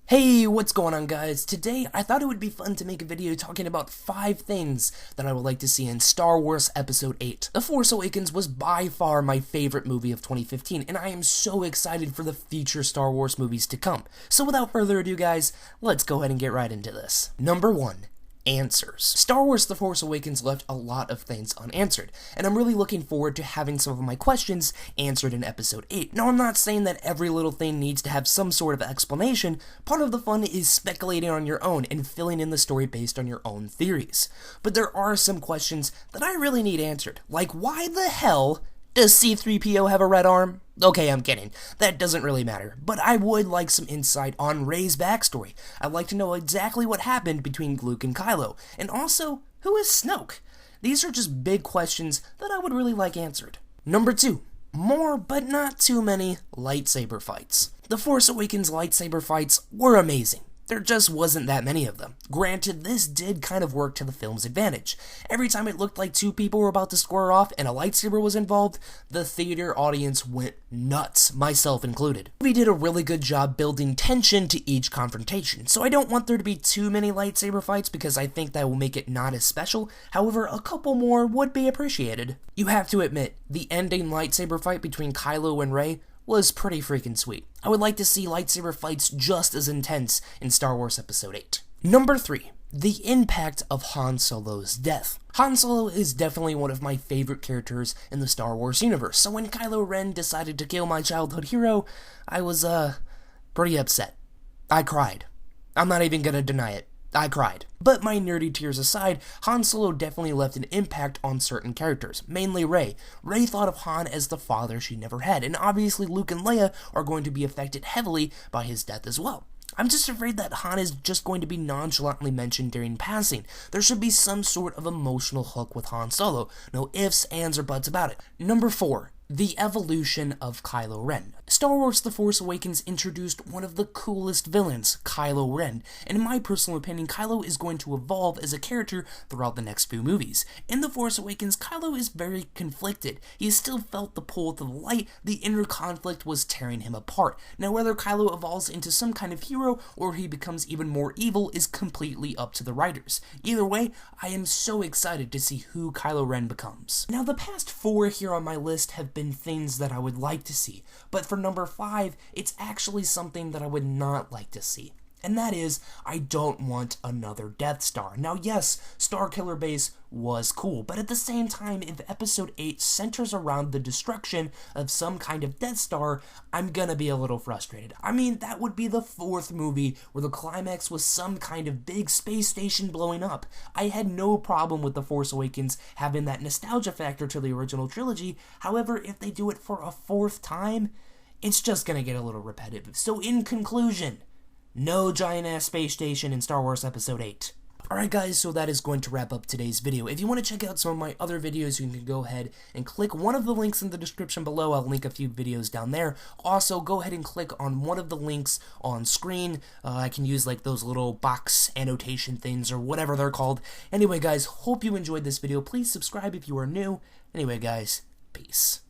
Hey, what's going on, guys? Today, I thought it would be fun to make a video talking about 5 things that I would like to see in Star Wars Episode VIII. The Force Awakens was by far my favorite movie of 2015, and I am so excited for the future Star Wars movies to come. So without further ado, guys, let's go ahead and get right into this. Number 1. Answers. Star Wars The Force Awakens left a lot of things unanswered, and I'm really looking forward to having some of my questions answered in Episode 8. Now, I'm not saying that every little thing needs to have some sort of explanation. Part of the fun is speculating on your own and filling in the story based on your own theories. But there are some questions that I really need answered, like why the hell does C-3PO have a red arm? Okay, I'm kidding. That doesn't really matter. But I would like some insight on Rey's backstory. I'd like to know exactly what happened between Luke and Kylo. And also, who is Snoke? These are just big questions that I would really like answered. Number 2. More, but not too many, lightsaber fights. The Force Awakens lightsaber fights were amazing. There just wasn't that many of them. Granted, this did kind of work to the film's advantage. Every time it looked like two people were about to square off and a lightsaber was involved, the theater audience went nuts, myself included. We did a really good job building tension to each confrontation, so I don't want there to be too many lightsaber fights because I think that will make it not as special. However, a couple more would be appreciated. You have to admit, the ending lightsaber fight between Kylo and Rey was pretty freaking sweet. I would like to see lightsaber fights just as intense in Star Wars Episode VIII. Number 3. The impact of Han Solo's death. Han Solo is definitely one of my favorite characters in the Star Wars universe, so when Kylo Ren decided to kill my childhood hero, I was, pretty upset. I cried. I'm not even gonna deny it. I cried. But my nerdy tears aside, Han Solo definitely left an impact on certain characters, mainly Rey. Rey thought of Han as the father she never had, and obviously Luke and Leia are going to be affected heavily by his death as well. I'm just afraid that Han is just going to be nonchalantly mentioned during passing. There should be some sort of emotional hook with Han Solo. No ifs, ands, or buts about it. Number 4. The evolution of Kylo Ren. Star Wars The Force Awakens introduced one of the coolest villains, Kylo Ren, and in my personal opinion, Kylo is going to evolve as a character throughout the next few movies. In The Force Awakens, Kylo is very conflicted. He still felt the pull to the light, the inner conflict was tearing him apart. Now, whether Kylo evolves into some kind of hero or he becomes even more evil is completely up to the writers. Either way, I am so excited to see who Kylo Ren becomes. Now, the past 4 here on my list have been things that I would like to see, but for number 5, it's actually something that I would not like to see. And that is, I don't want another Death Star. Now yes, Starkiller Base was cool, but at the same time, if Episode 8 centers around the destruction of some kind of Death Star, I'm gonna be a little frustrated. I mean, that would be the 4th movie where the climax was some kind of big space station blowing up. I had no problem with The Force Awakens having that nostalgia factor to the original trilogy. However, if they do it for a 4th time, it's just gonna get a little repetitive. So in conclusion, no giant-ass space station in Star Wars Episode VIII. Alright guys, so that is going to wrap up today's video. If you want to check out some of my other videos, you can go ahead and click one of the links in the description below. I'll link a few videos down there. Also, go ahead and click on one of the links on screen. I can use like those little box annotation things or whatever they're called. Anyway guys, hope you enjoyed this video. Please subscribe if you are new. Anyway guys, peace.